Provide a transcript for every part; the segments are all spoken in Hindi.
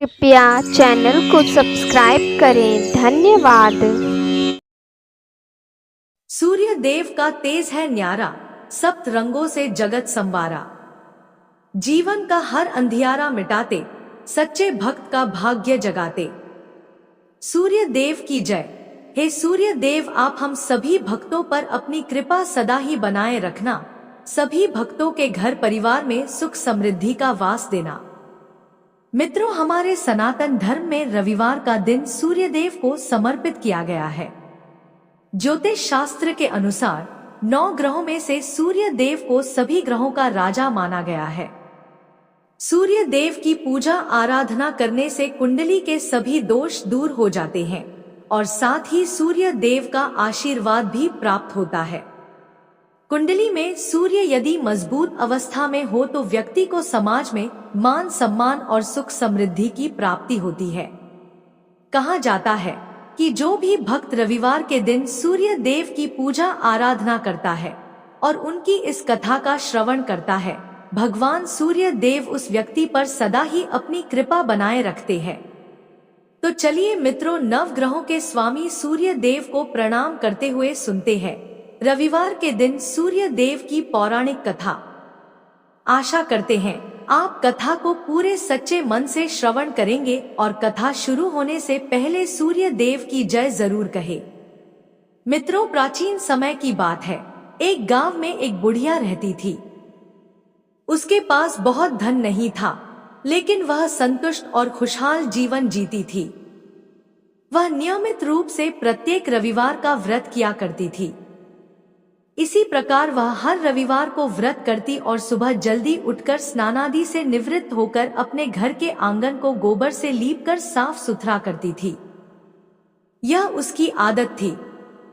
कृपया चैनल को सब्सक्राइब करें। धन्यवाद। सूर्य देव का तेज है न्यारा, सप्त रंगों से जगत संवारा। जीवन का हर अंधियारा मिटाते, सच्चे भक्त का भाग्य जगाते। सूर्य देव की जय। हे सूर्य देव, आप हम सभी भक्तों पर अपनी कृपा सदा ही बनाए रखना। सभी भक्तों के घर परिवार में सुख समृद्धि का वास देना। मित्रों, हमारे सनातन धर्म में रविवार का दिन सूर्य देव को समर्पित किया गया है। ज्योतिष शास्त्र के अनुसार 9 ग्रहों में से सूर्य देव को सभी ग्रहों का राजा माना गया है। सूर्य देव की पूजा आराधना करने से कुंडली के सभी दोष दूर हो जाते हैं और साथ ही सूर्य देव का आशीर्वाद भी प्राप्त होता है। कुंडली में सूर्य यदि मजबूत अवस्था में हो तो व्यक्ति को समाज में मान सम्मान और सुख समृद्धि की प्राप्ति होती है। कहा जाता है कि जो भी भक्त रविवार के दिन सूर्य देव की पूजा आराधना करता है और उनकी इस कथा का श्रवण करता है, भगवान सूर्य देव उस व्यक्ति पर सदा ही अपनी कृपा बनाए रखते हैं। तो चलिए मित्रों, नवग्रहों के स्वामी सूर्य देव को प्रणाम करते हुए सुनते हैं रविवार के दिन सूर्य देव की पौराणिक कथा। आशा करते हैं आप कथा को पूरे सच्चे मन से श्रवण करेंगे और कथा शुरू होने से पहले सूर्य देव की जय जरूर कहे। मित्रों, प्राचीन समय की बात है। एक गांव में एक बुढ़िया रहती थी। उसके पास बहुत धन नहीं था, लेकिन वह संतुष्ट और खुशहाल जीवन जीती थी। वह नियमित रूप से प्रत्येक रविवार का व्रत किया करती थी। इसी प्रकार वह हर रविवार को व्रत करती और सुबह जल्दी उठकर स्नानादि से निवृत्त होकर अपने घर के आंगन को गोबर से लीपकर साफ सुथरा करती थी। यह उसकी आदत थी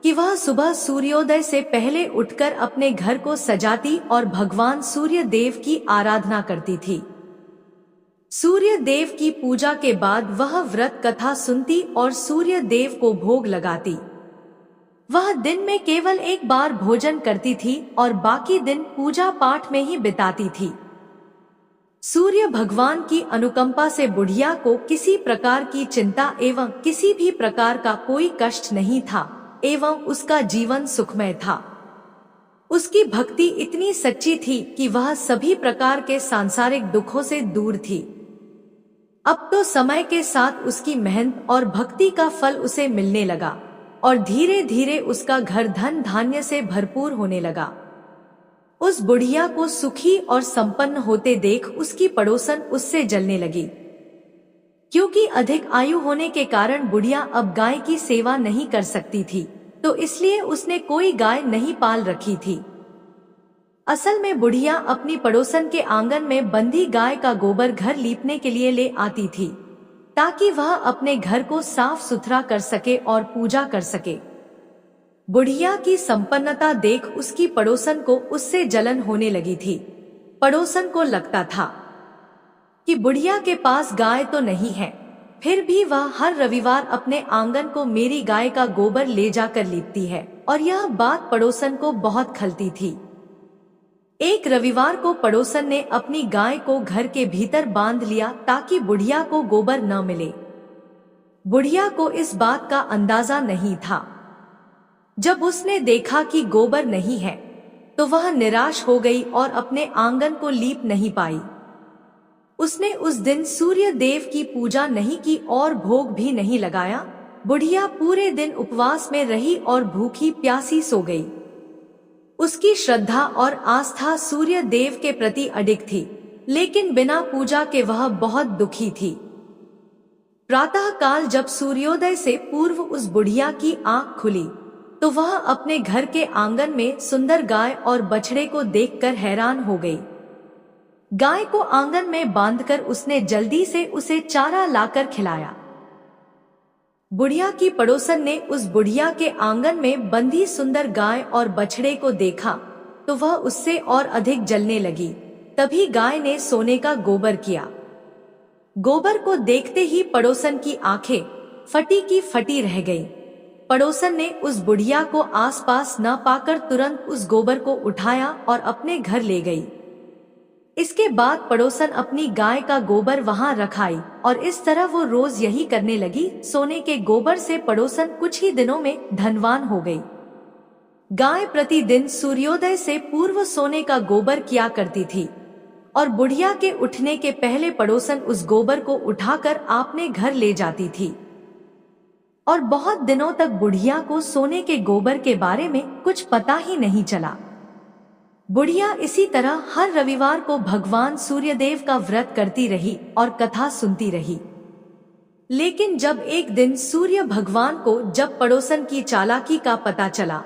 कि वह सुबह सूर्योदय से पहले उठकर अपने घर को सजाती और भगवान सूर्य देव की आराधना करती थी। सूर्य देव की पूजा के बाद वह व्रत कथा सुनती और सूर्य देव को भोग लगाती। वह दिन में केवल एक बार भोजन करती थी और बाकी दिन पूजा पाठ में ही बिताती थी। सूर्य भगवान की अनुकंपा से बुढ़िया को किसी प्रकार की चिंता एवं किसी भी प्रकार का कोई कष्ट नहीं था एवं उसका जीवन सुखमय था। उसकी भक्ति इतनी सच्ची थी कि वह सभी प्रकार के सांसारिक दुखों से दूर थी। अब तो समय के साथ उसकी मेहनत और भक्ति का फल उसे मिलने लगा और धीरे धीरे उसका घर धन धान्य से भरपूर होने लगा। उस बुढ़िया को सुखी और संपन्न होते देख उसकी पड़ोसन उससे जलने लगी, क्योंकि अधिक आयु होने के कारण बुढ़िया अब गाय की सेवा नहीं कर सकती थी, तो इसलिए उसने कोई गाय नहीं पाल रखी थी। असल में बुढ़िया अपनी पड़ोसन के आंगन में बंधी गाय का गोबर घर लीपने के लिए ले आती थी, ताकि वह अपने घर को साफ सुथरा कर सके और पूजा कर सके। बुढ़िया की संपन्नता देख उसकी पड़ोसन को उससे जलन होने लगी थी। पड़ोसन को लगता था कि बुढ़िया के पास गाय तो नहीं है, फिर भी वह हर रविवार अपने आंगन को मेरी गाय का गोबर ले जाकर लीपती है, और यह बात पड़ोसन को बहुत खलती थी। एक रविवार को पड़ोसन ने अपनी गाय को घर के भीतर बांध लिया ताकि बुढ़िया को गोबर न मिले। बुढ़िया को इस बात का अंदाजा नहीं था। जब उसने देखा कि गोबर नहीं है तो वह निराश हो गई और अपने आंगन को लीप नहीं पाई। उसने उस दिन सूर्य देव की पूजा नहीं की और भोग भी नहीं लगाया। बुढ़िया पूरे दिन उपवास में रही और भूखी प्यासी सो गई। उसकी श्रद्धा और आस्था सूर्य देव के प्रति अडिग थी, लेकिन बिना पूजा के वह बहुत दुखी थी। प्रातः काल जब सूर्योदय से पूर्व उस बुढ़िया की आंख खुली तो वह अपने घर के आंगन में सुंदर गाय और बछड़े को देखकर हैरान हो गई। गाय को आंगन में बांधकर उसने जल्दी से उसे चारा लाकर खिलाया। बुढ़िया की पड़ोसन ने उस बुढ़िया के आंगन में बंधी सुंदर गाय और बछड़े को देखा तो वह उससे और अधिक जलने लगी। तभी गाय ने सोने का गोबर किया। गोबर को देखते ही पड़ोसन की आंखें फटी की फटी रह गईं। पड़ोसन ने उस बुढ़िया को आसपास न पाकर तुरंत उस गोबर को उठाया और अपने घर ले गई। इसके बाद पड़ोसन अपनी गाय का गोबर वहां रखाई और इस तरह वो रोज यही करने लगी। सोने के गोबर से पड़ोसन कुछ ही दिनों में धनवान हो गई। गाय प्रतिदिन सूर्योदय से पूर्व सोने का गोबर किया करती थी और बुढ़िया के उठने के पहले पड़ोसन उस गोबर को उठाकर अपने घर ले जाती थी और बहुत दिनों तक बुढ़िया को सोने के गोबर के बारे में कुछ पता ही नहीं चला। बुढ़िया इसी तरह हर रविवार को भगवान सूर्यदेव का व्रत करती रही और कथा सुनती रही। लेकिन जब एक दिन सूर्य भगवान को जब पड़ोसन की चालाकी का पता चला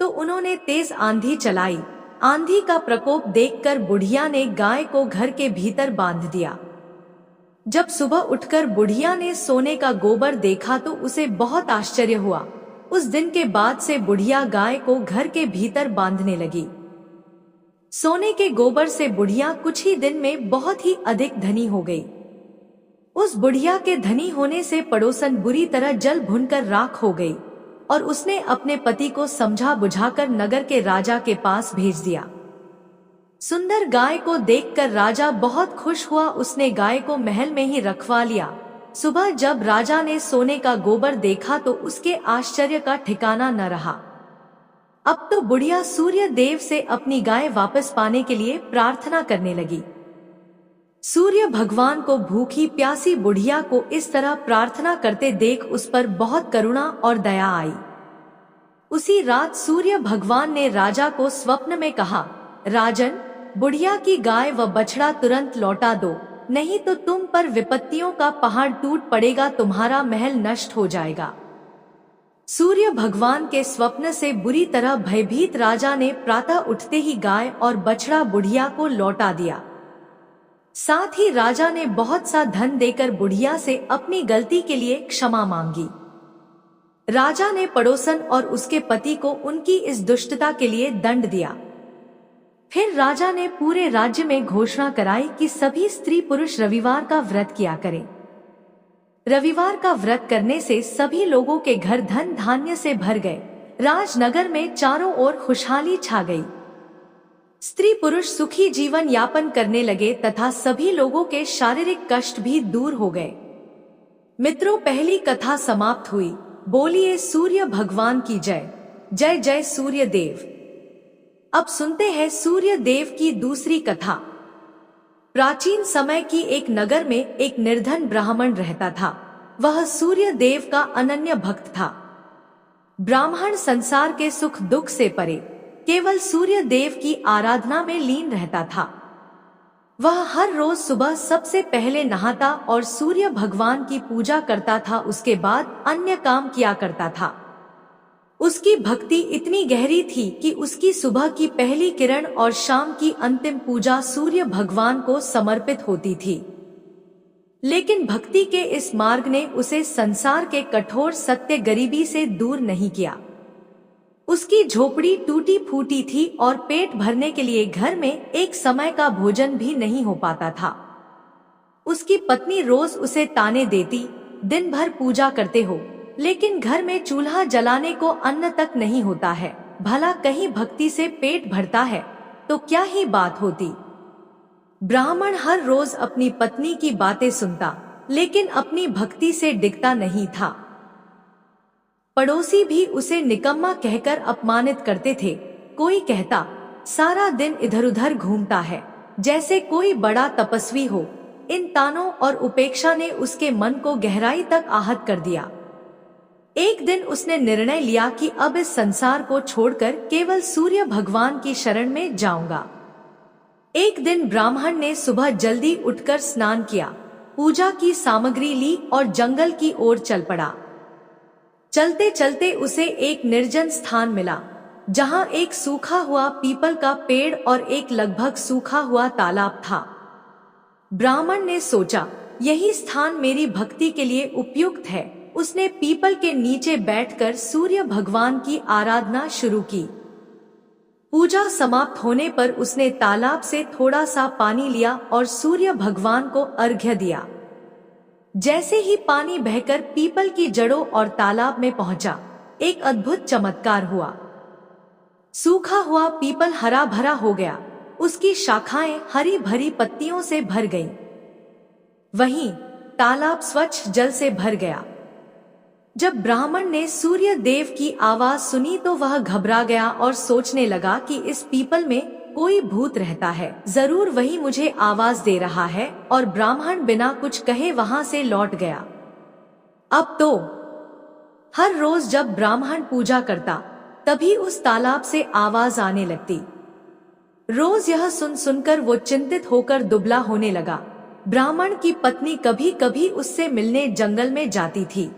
तो उन्होंने तेज आंधी चलाई। आंधी का प्रकोप देखकर बुढ़िया ने गाय को घर के भीतर बांध दिया। जब सुबह उठकर बुढ़िया ने सोने का गोबर देखा तो उसे बहुत आश्चर्य हुआ। उस दिन के बाद से बुढ़िया गाय को घर के भीतर बांधने लगी। सोने के गोबर से बुढ़िया कुछ ही दिन में बहुत ही अधिक धनी हो गई। उस बुढ़िया के धनी होने से पड़ोसन बुरी तरह जल भुनकर राख हो गई और उसने अपने पति को समझा बुझाकर नगर के राजा के पास भेज दिया। सुंदर गाय को देखकर राजा बहुत खुश हुआ। उसने गाय को महल में ही रखवा लिया। सुबह जब राजा ने सोने का गोबर देखा तो उसके आश्चर्य का ठिकाना न रहा। अब तो बुढ़िया सूर्य देव से अपनी गाय वापस पाने के लिए प्रार्थना करने लगी। सूर्य भगवान को भूखी प्यासी बुढ़िया को इस तरह प्रार्थना करते देख उस पर बहुत करुणा और दया आई। उसी रात सूर्य भगवान ने राजा को स्वप्न में कहा, राजन, बुढ़िया की गाय व बछड़ा तुरंत लौटा दो, नहीं तो तुम पर विपत्तियों का पहाड़ टूट पड़ेगा, तुम्हारा महल नष्ट हो जाएगा। सूर्य भगवान के स्वप्न से बुरी तरह भयभीत राजा ने प्रातः उठते ही गाय और बछड़ा बुढ़िया को लौटा दिया। साथ ही राजा ने बहुत सा धन देकर बुढ़िया से अपनी गलती के लिए क्षमा मांगी। राजा ने पड़ोसन और उसके पति को उनकी इस दुष्टता के लिए दंड दिया। फिर राजा ने पूरे राज्य में घोषणा कराई कि सभी स्त्री पुरुष रविवार का व्रत किया करें। रविवार का व्रत करने से सभी लोगों के घर धन धान्य से भर गए। राजनगर में चारों ओर खुशहाली छा गई। स्त्री पुरुष सुखी जीवन यापन करने लगे तथा सभी लोगों के शारीरिक कष्ट भी दूर हो गए। मित्रों, पहली कथा समाप्त हुई। बोलिए सूर्य भगवान की जय। जय जय सूर्य देव। अब सुनते हैं सूर्य देव की दूसरी कथा। प्राचीन समय की एक नगर में एक निर्धन ब्राह्मण रहता था। वह सूर्य देव का अनन्य भक्त था। ब्राह्मण संसार के सुख दुख से परे केवल सूर्य देव की आराधना में लीन रहता था। वह हर रोज सुबह सबसे पहले नहाता और सूर्य भगवान की पूजा करता था। उसके बाद अन्य काम किया करता था। उसकी भक्ति इतनी गहरी थी कि उसकी सुबह की पहली किरण और शाम की अंतिम पूजा सूर्य भगवान को समर्पित होती थी। लेकिन भक्ति के इस मार्ग ने उसे संसार के कठोर सत्य गरीबी से दूर नहीं किया। उसकी झोपड़ी टूटी फूटी थी और पेट भरने के लिए घर में एक समय का भोजन भी नहीं हो पाता था। उसकी पत्नी रोज उसे ताने देती, दिन भर पूजा करते हो लेकिन घर में चूल्हा जलाने को अन्न तक नहीं होता है, भला कहीं भक्ति से पेट भरता है तो क्या ही बात होती। ब्राह्मण हर रोज अपनी पत्नी की बातें सुनता लेकिन अपनी भक्ति से डिगता नहीं था। पड़ोसी भी उसे निकम्मा कहकर अपमानित करते थे। कोई कहता, सारा दिन इधर उधर घूमता है, जैसे कोई बड़ा तपस्वी हो। इन तानों और उपेक्षा ने उसके मन को गहराई तक आहत कर दिया। एक दिन उसने निर्णय लिया कि अब इस संसार को छोड़कर केवल सूर्य भगवान की शरण में जाऊंगा। एक दिन ब्राह्मण ने सुबह जल्दी उठकर स्नान किया, पूजा की सामग्री ली और जंगल की ओर चल पड़ा। चलते चलते उसे एक निर्जन स्थान मिला जहां एक सूखा हुआ पीपल का पेड़ और एक लगभग सूखा हुआ तालाब था। ब्राह्मण ने सोचा, यही स्थान मेरी भक्ति के लिए उपयुक्त है। उसने पीपल के नीचे बैठकर सूर्य भगवान की आराधना शुरू की। पूजा समाप्त होने पर उसने तालाब से थोड़ा सा पानी लिया और सूर्य भगवान को अर्घ्य दिया। जैसे ही पानी बहकर पीपल की जड़ों और तालाब में पहुंचा, एक अद्भुत चमत्कार हुआ। सूखा हुआ पीपल हरा भरा हो गया। उसकी शाखाएं हरी भरी पत्तियों से भर गईं। वहीं तालाब स्वच्छ जल से भर गया। जब ब्राह्मण ने सूर्य देव की आवाज सुनी तो वह घबरा गया और सोचने लगा कि इस पीपल में कोई भूत रहता है, जरूर वही मुझे आवाज दे रहा है। और ब्राह्मण बिना कुछ कहे वहां से लौट गया। अब तो हर रोज जब ब्राह्मण पूजा करता तभी उस तालाब से आवाज आने लगती। रोज यह सुनकर वो चिंतित होकर दुबला होने लगा। ब्राह्मण की पत्नी कभी कभी उससे मिलने जंगल में जाती थी।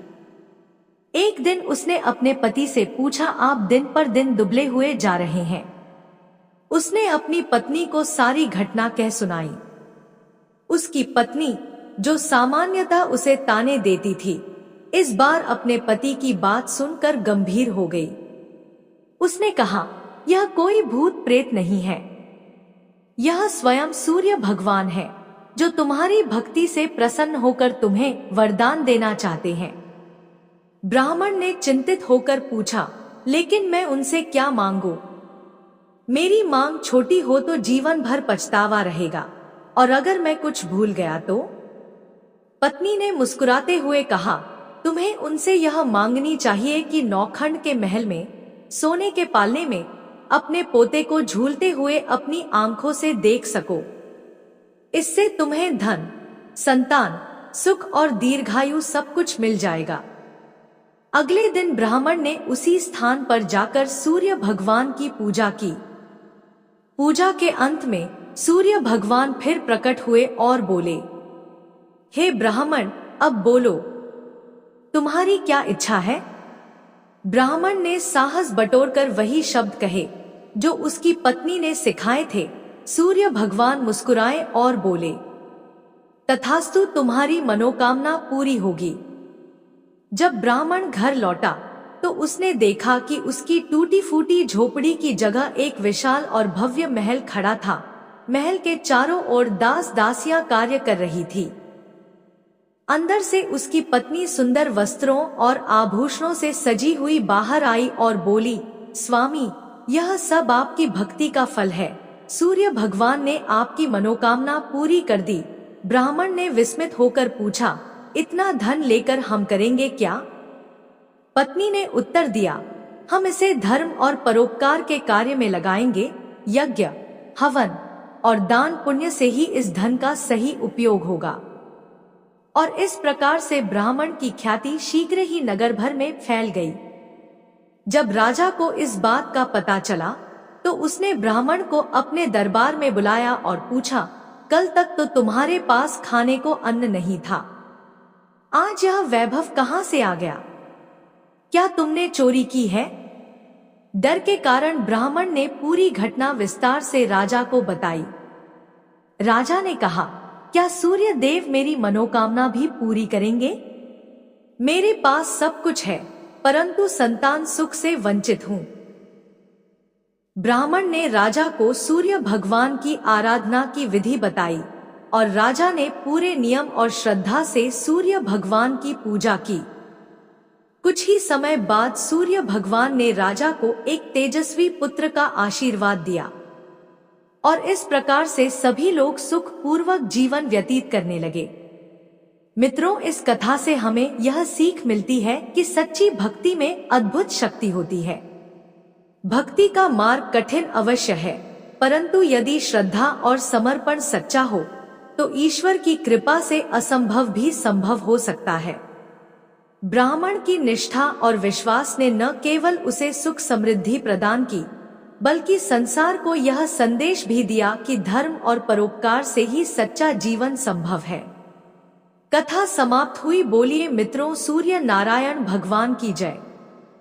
एक दिन उसने अपने पति से पूछा, आप दिन पर दिन दुबले हुए जा रहे हैं। उसने अपनी पत्नी को सारी घटना कह सुनाई। उसकी पत्नी, जो सामान्यतः उसे ताने देती थी, इस बार अपने पति की बात सुनकर गंभीर हो गई। उसने कहा, यह कोई भूत प्रेत नहीं है, यह स्वयं सूर्य भगवान है, जो तुम्हारी भक्ति से प्रसन्न होकर तुम्हें वरदान देना चाहते हैं। ब्राह्मण ने चिंतित होकर पूछा, लेकिन मैं उनसे क्या मांगू? मेरी मांग छोटी हो तो जीवन भर पछतावा रहेगा, और अगर मैं कुछ भूल गया तो? पत्नी ने मुस्कुराते हुए कहा, तुम्हें उनसे यह मांगनी चाहिए कि नौखंड के महल में सोने के पालने में अपने पोते को झूलते हुए अपनी आंखों से देख सको। इससे तुम्हें धन, संतान, सुख और दीर्घायु सब कुछ मिल जाएगा। अगले दिन ब्राह्मण ने उसी स्थान पर जाकर सूर्य भगवान की पूजा की। पूजा के अंत में सूर्य भगवान फिर प्रकट हुए और बोले, हे ब्राह्मण, अब बोलो, तुम्हारी क्या इच्छा है? ब्राह्मण ने साहस बटोरकर वही शब्द कहे जो उसकी पत्नी ने सिखाए थे। सूर्य भगवान मुस्कुराए और बोले, तथास्तु, तुम्हारी मनोकामना पूरी होगी। जब ब्राह्मण घर लौटा तो उसने देखा कि उसकी टूटी फूटी झोपड़ी की जगह एक विशाल और भव्य महल खड़ा था। महल के चारों ओर दास दासियां कार्य कर रही थी। अंदर से उसकी पत्नी सुंदर वस्त्रों और आभूषणों से सजी हुई बाहर आई और बोली, स्वामी, यह सब आपकी भक्ति का फल है। सूर्य भगवान ने आपकी मनोकामना पूरी कर दी। ब्राह्मण ने विस्मित होकर पूछा, इतना धन लेकर हम करेंगे क्या? पत्नी ने उत्तर दिया, हम इसे धर्म और परोपकार के कार्य में लगाएंगे। यज्ञ, हवन और दान पुण्य से ही इस धन का सही उपयोग होगा। और इस प्रकार से ब्राह्मण की ख्याति शीघ्र ही नगर भर में फैल गई। जब राजा को इस बात का पता चला तो उसने ब्राह्मण को अपने दरबार में बुलाया और पूछा, कल तक तो तुम्हारे पास खाने को अन्न नहीं था, आज यह वैभव कहां से आ गया? क्या तुमने चोरी की है? डर के कारण ब्राह्मण ने पूरी घटना विस्तार से राजा को बताई। राजा ने कहा, क्या सूर्य देव मेरी मनोकामना भी पूरी करेंगे? मेरे पास सब कुछ है, परंतु संतान सुख से वंचित हूं। ब्राह्मण ने राजा को सूर्य भगवान की आराधना की विधि बताई और राजा ने पूरे नियम और श्रद्धा से सूर्य भगवान की पूजा की। कुछ ही समय बाद सूर्य भगवान ने राजा को एक तेजस्वी पुत्र का आशीर्वाद दिया और इस प्रकार से सभी लोग सुख पूर्वक जीवन व्यतीत करने लगे। मित्रों, इस कथा से हमें यह सीख मिलती है कि सच्ची भक्ति में अद्भुत शक्ति होती है। भक्ति का मार्ग कठिन अवश्य है, परंतु यदि श्रद्धा और समर्पण सच्चा हो तो ईश्वर की कृपा से असंभव भी संभव हो सकता है। ब्राह्मण की निष्ठा और विश्वास ने न केवल उसे सुख समृद्धि प्रदान की, बल्कि संसार को यह संदेश भी दिया कि धर्म और परोपकार से ही सच्चा जीवन संभव है। कथा समाप्त हुई। बोलिए मित्रों, सूर्य नारायण भगवान की जय।